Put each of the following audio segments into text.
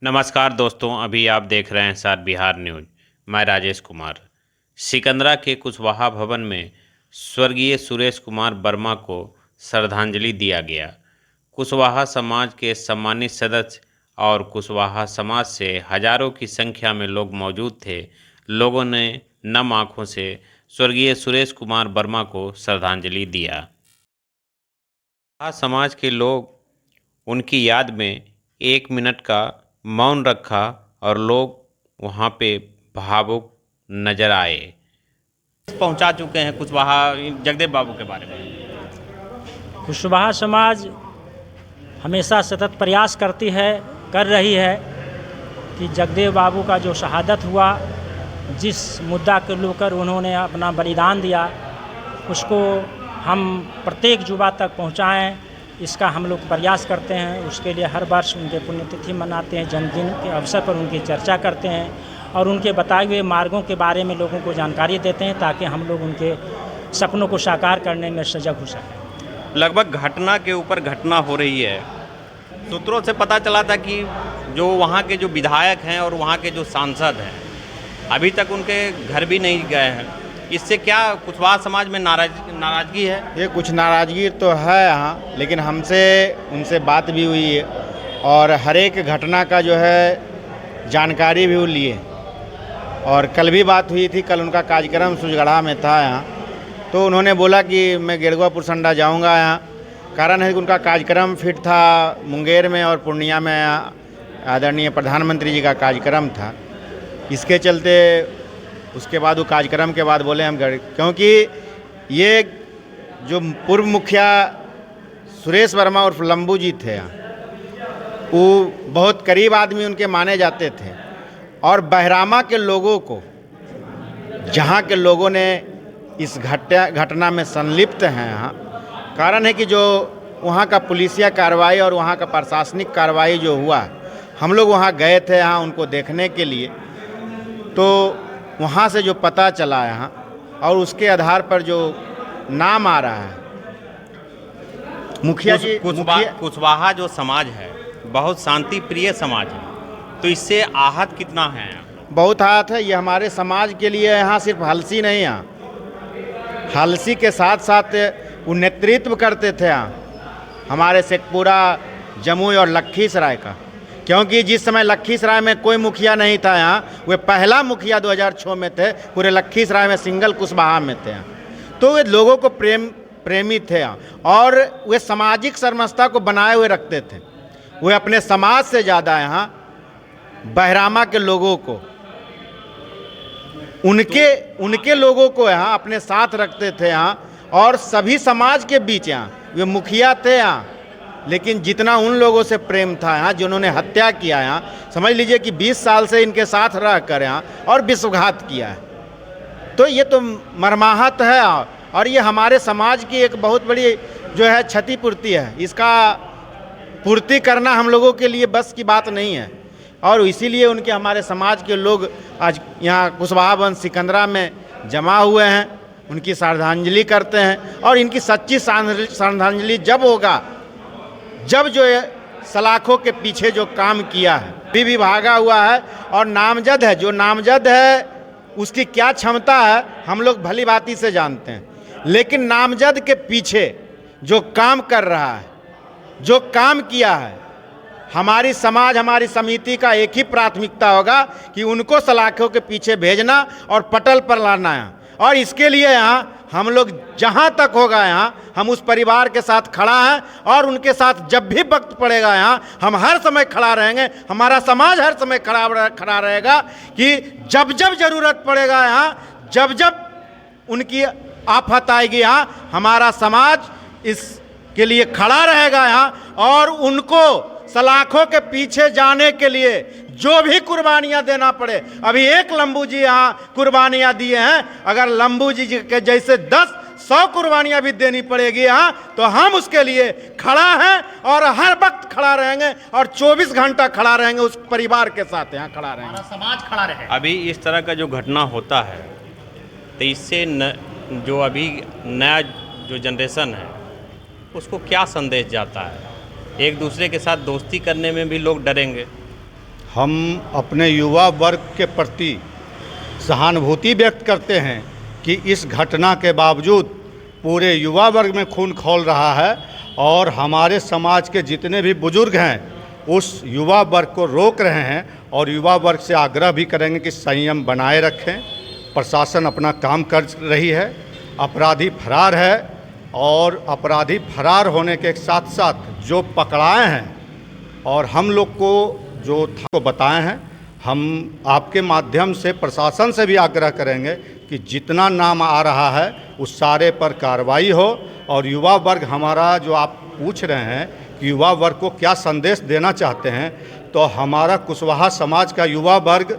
नमस्कार दोस्तों, अभी आप देख रहे हैं सार बिहार न्यूज। मैं राजेश कुमार। सिकंदरा के कुशवाहा भवन में स्वर्गीय सुरेश कुमार वर्मा को श्रद्धांजलि दिया गया। कुशवाहा समाज के सम्मानित सदस्य और कुशवाहा समाज से हजारों की संख्या में लोग मौजूद थे। लोगों ने नम आंखों से स्वर्गीय सुरेश कुमार वर्मा को श्रद्धांजलि दिया। समाज के लोग उनकी याद में 1 मिनट का मौन रखा और लोग वहाँ पे भावुक नजर आए। पहुँचा चुके हैं कुशवाहा जगदेव बाबू के बारे में। कुशवाहा समाज हमेशा सतत प्रयास कर रही है कि जगदेव बाबू का जो शहादत हुआ, जिस मुद्दा को लेकर उन्होंने अपना बलिदान दिया, उसको हम प्रत्येक युवा तक पहुँचाएँ, इसका हम लोग प्रयास करते हैं। उसके लिए हर वर्ष उनके पुण्यतिथि मनाते हैं, जन्मदिन के अवसर पर उनकी चर्चा करते हैं और उनके बताए हुए मार्गों के बारे में लोगों को जानकारी देते हैं ताकि हम लोग उनके सपनों को साकार करने में सजग हो सकें। लगभग घटना के ऊपर घटना हो रही है। सूत्रों से पता चला था कि जो वहाँ के जो विधायक हैं और वहाँ के जो सांसद हैं अभी तक उनके घर भी नहीं गए हैं। इससे क्या कुशवाहा समाज में नाराज़गी है? ये कुछ नाराज़गी तो है यहाँ, लेकिन हमसे उनसे बात भी हुई है और हर एक घटना का जो है जानकारी भी लिए और कल भी बात हुई थी। कल उनका कार्यक्रम सुजगढ़ा में था यहाँ, तो उन्होंने बोला कि मैं गेरुआ पुरसंडा जाऊँगा। यहाँ कारण है कि उनका कार्यक्रम फिट था मुंगेर में और पूर्णिया में आदरणीय प्रधानमंत्री जी का कार्यक्रम था। इसके चलते उसके बाद वो कार्यक्रम के बाद बोले हम घर, क्योंकि ये जो पूर्व मुखिया सुरेश वर्मा और लंबू जी थे, वो बहुत करीब आदमी उनके माने जाते थे और बहरामा के लोगों को, जहाँ के लोगों ने इस घटना में संलिप्त हैं यहाँ, कारण है कि जो वहाँ का पुलिसिया कार्रवाई और वहाँ का प्रशासनिक कार्रवाई जो हुआ, हम लोग वहाँ गए थे यहाँ उनको देखने के लिए, तो वहाँ से जो पता चला यहाँ और उसके आधार पर जो नाम आ रहा है मुखिया जी। कुशवाहा जो समाज है बहुत शांति प्रिय समाज है, तो इससे आहत कितना है? बहुत आहत है। ये हमारे समाज के लिए यहाँ सिर्फ हलसी नहीं, यहाँ हलसी के साथ साथ वो नेतृत्व करते थे यहाँ हमारे शेखपुरा, जमुई और लखीसराय का, क्योंकि जिस समय लखीसराय में कोई मुखिया नहीं था यहाँ, वे पहला मुखिया 2006 में थे पूरे लखीसराय में, सिंगल कुशवाहा में थे यहाँ। तो वे लोगों को प्रेमी थे यहाँ और वे सामाजिक समरसता को बनाए हुए रखते थे। वे अपने समाज से ज़्यादा यहाँ बहरामा के लोगों को, उनके लोगों को यहाँ अपने साथ रखते थे यहाँ और सभी समाज के बीच यहाँ वे मुखिया थे यहाँ। लेकिन जितना उन लोगों से प्रेम था यहाँ, जिन्होंने हत्या किया यहाँ, समझ लीजिए कि 20 साल से इनके साथ रह कर यहाँ और विश्वघात किया है, तो ये तो मर्माहत है और ये हमारे समाज की एक बहुत बड़ी जो है क्षतिपूर्ति है। इसका पूर्ति करना हम लोगों के लिए बस की बात नहीं है और इसीलिए उनके हमारे समाज के लोग आज यहाँ कुशवाहा भवन सिकंदरा में जमा हुए हैं, उनकी श्रद्धांजलि करते हैं। और इनकी सच्ची श्रद्धांजलि जब होगा जब जो सलाखों के पीछे जो काम किया है भी भागा हुआ है और नामजद है, जो नामजद है उसकी क्या क्षमता है हम लोग भली भांति से जानते हैं, लेकिन नामजद के पीछे जो काम कर रहा है, जो काम किया है, हमारी समाज, हमारी समिति का एक ही प्राथमिकता होगा कि उनको सलाखों के पीछे भेजना और पटल पर लाना है। और इसके लिए यहाँ हम लोग जहाँ तक होगा यहाँ हम उस परिवार के साथ खड़ा हैं और उनके साथ जब भी वक्त पड़ेगा यहाँ हम हर समय खड़ा रहेंगे। हमारा समाज हर समय खड़ा रहेगा कि जब जब ज़रूरत पड़ेगा यहाँ, जब जब उनकी आफत आएगी यहाँ, हमारा समाज इसके लिए खड़ा रहेगा यहाँ और उनको सलाखों के पीछे जाने के लिए जो भी कुर्बानियां देना पड़े। अभी एक लंबू जी यहाँ कुर्बानियां दिए हैं, अगर लंबू जी के जैसे 10-100 कुर्बानियां भी देनी पड़ेगी यहाँ, तो हम उसके लिए खड़ा हैं और हर वक्त खड़ा रहेंगे और 24 घंटा खड़ा रहेंगे, उस परिवार के साथ यहाँ खड़ा रहेंगे, समाज खड़ा रहे। अभी इस तरह का जो घटना होता है तो इससे जो अभी नया जो जनरेशन है उसको क्या संदेश जाता है? एक दूसरे के साथ दोस्ती करने में भी लोग डरेंगे। हम अपने युवा वर्ग के प्रति सहानुभूति व्यक्त करते हैं कि इस घटना के बावजूद पूरे युवा वर्ग में खून खौल रहा है और हमारे समाज के जितने भी बुजुर्ग हैं उस युवा वर्ग को रोक रहे हैं और युवा वर्ग से आग्रह भी करेंगे कि संयम बनाए रखें। प्रशासन अपना काम कर रही है, अपराधी फरार है और अपराधी फरार होने के साथ साथ जो पकड़ाए हैं और हम लोग को जो को बताए हैं, हम आपके माध्यम से प्रशासन से भी आग्रह करेंगे कि जितना नाम आ रहा है उस सारे पर कार्रवाई हो। और युवा वर्ग हमारा जो आप पूछ रहे हैं कि युवा वर्ग को क्या संदेश देना चाहते हैं, तो हमारा कुशवाहा समाज का युवा वर्ग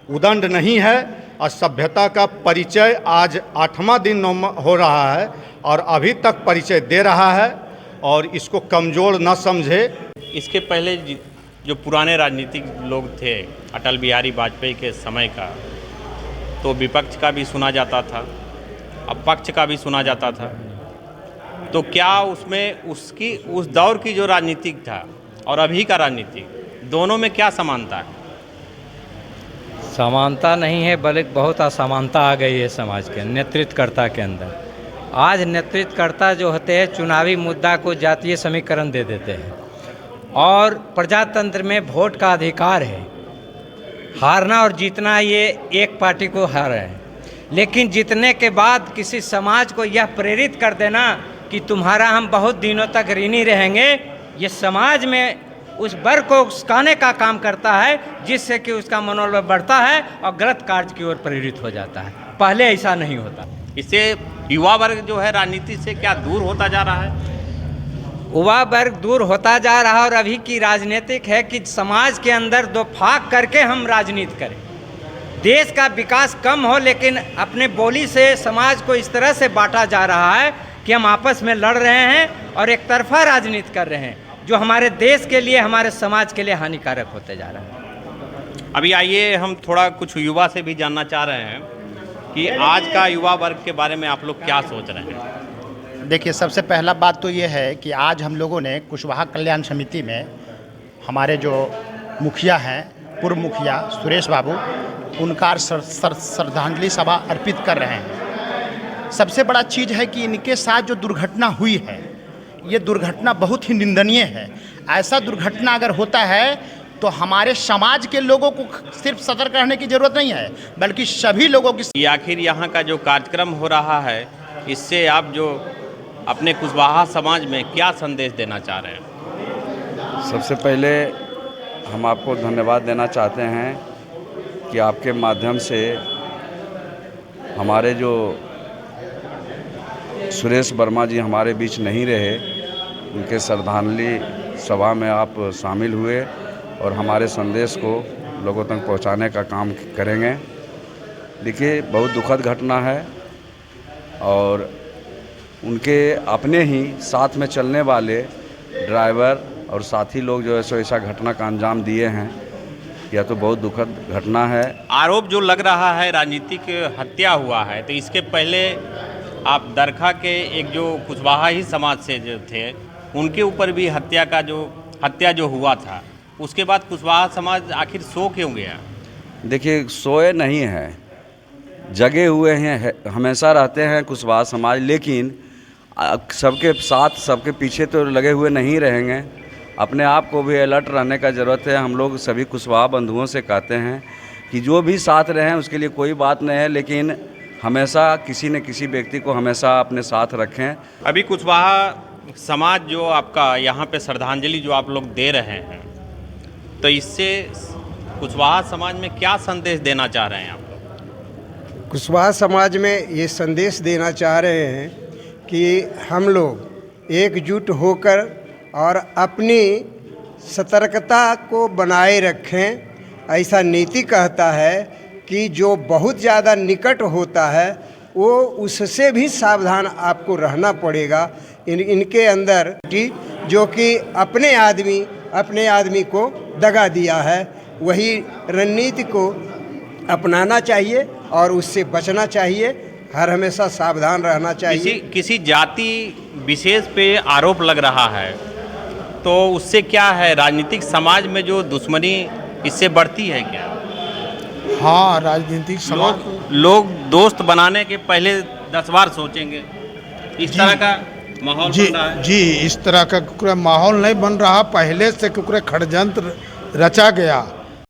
उदंड नहीं है और सभ्यता का परिचय आज 8वां दिन हो रहा है और अभी तक परिचय दे रहा है और इसको कमज़ोर न समझे। इसके पहले जो पुराने राजनीतिक लोग थे अटल बिहारी वाजपेयी के समय का, तो विपक्ष का भी सुना जाता था, अब पक्ष का भी सुना जाता था। तो क्या उसमें उस दौर की जो राजनीतिक था और अभी का राजनीतिक, दोनों में क्या समानता है? समानता नहीं है बल्कि बहुत असमानता आ गई है समाज के नेतृत्वकर्ता के अंदर। आज नेतृत्वकर्ता जो होते हैं चुनावी मुद्दा को जातीय समीकरण दे देते हैं और प्रजातंत्र में वोट का अधिकार है, हारना और जीतना ये एक पार्टी को हार है, लेकिन जीतने के बाद किसी समाज को यह प्रेरित कर देना कि तुम्हारा हम बहुत दिनों तक ऋणी रहेंगे, ये समाज में उस वर्ग को उकसाने का काम करता है, जिससे कि उसका मनोबल बढ़ता है और गलत कार्य की ओर प्रेरित हो जाता है। पहले ऐसा नहीं होता। इससे युवा वर्ग जो है राजनीति से क्या दूर होता जा रहा है? युवा वर्ग दूर होता जा रहा है और अभी की राजनीतिक है कि समाज के अंदर दो फाक करके हम राजनीति करें। देश का विकास कम हो, लेकिन अपने बोली से समाज को इस तरह से बांटा जा रहा है कि हम आपस में लड़ रहे हैं और एक तरफा राजनीति कर रहे हैं, जो हमारे देश के लिए, हमारे समाज के लिए हानिकारक होते जा रहा है। अभी आइए हम थोड़ा कुछ युवा से भी जानना चाह रहे हैं कि आज का युवा वर्ग के बारे में आप लोग क्या सोच रहे हैं? देखिए, सबसे पहला बात तो ये है कि आज हम लोगों ने कुशवाहा कल्याण समिति में हमारे जो मुखिया हैं, पूर्व मुखिया सुरेश बाबू, उनका श्रद्धांजलि सभा अर्पित कर रहे हैं। सबसे बड़ा चीज़ है कि इनके साथ जो दुर्घटना हुई है, ये दुर्घटना बहुत ही निंदनीय है। ऐसा दुर्घटना अगर होता है तो हमारे समाज के लोगों को सिर्फ सतर्क रहने की ज़रूरत नहीं है, बल्कि सभी लोगों की। आखिर यहाँ का जो कार्यक्रम हो रहा है, इससे आप जो अपने कुशवाहा समाज में क्या संदेश देना चाह रहे हैं? सबसे पहले हम आपको धन्यवाद देना चाहते हैं कि आपके माध्यम से हमारे जो सुरेश वर्मा जी हमारे बीच नहीं रहे, उनके श्रद्धांजलि सभा में आप शामिल हुए और हमारे संदेश को लोगों तक पहुंचाने का काम करेंगे। देखिए, बहुत दुखद घटना है और उनके अपने ही साथ में चलने वाले ड्राइवर और साथी लोग जो है ऐसा घटना का अंजाम दिए हैं, यह तो बहुत दुखद घटना है। आरोप जो लग रहा है राजनीतिक हत्या हुआ है, तो इसके पहले आप दरखा के एक जो कुशवाहा ही समाज से जो थे, उनके ऊपर भी हत्या जो हुआ था, उसके बाद कुशवाहा समाज आखिर सो क्यों गया? देखिए, सोए नहीं हैं, जगे हुए हैं, हमेशा रहते हैं कुशवाहा समाज, लेकिन सबके साथ सबके पीछे तो लगे हुए नहीं रहेंगे। अपने आप को भी अलर्ट रहने का ज़रूरत है। हम लोग सभी कुशवाहा बंधुओं से कहते हैं कि जो भी साथ रहें उसके लिए कोई बात नहीं है, लेकिन हमेशा किसी न किसी व्यक्ति को हमेशा अपने साथ रखें। अभी कुशवाहा समाज जो आपका यहाँ पे श्रद्धांजलि जो आप लोग दे रहे हैं, तो इससे कुशवाहा समाज में क्या संदेश देना चाह रहे हैं आप लोग? कुशवाहा समाज में ये संदेश देना चाह रहे हैं कि हम लोग एकजुट होकर और अपनी सतर्कता को बनाए रखें। ऐसा नीति कहता है कि जो बहुत ज़्यादा निकट होता है वो उससे भी सावधान आपको रहना पड़ेगा। इनके अंदर जो कि अपने आदमी को दगा दिया है, वही रणनीति को अपनाना चाहिए और उससे बचना चाहिए। हर हमेशा सावधान रहना चाहिए। किसी जाति विशेष पे आरोप लग रहा है, तो उससे क्या है, राजनीतिक समाज में जो दुश्मनी इससे बढ़ती है क्या? हाँ, राजनीतिक समाज लोग दोस्त बनाने के पहले 10 बार सोचेंगे, इस तरह का माहौल जी बनता है। जी इस तरह का कुकरा माहौल नहीं बन रहा। पहले से कुकरा षड्यंत्र रचा गया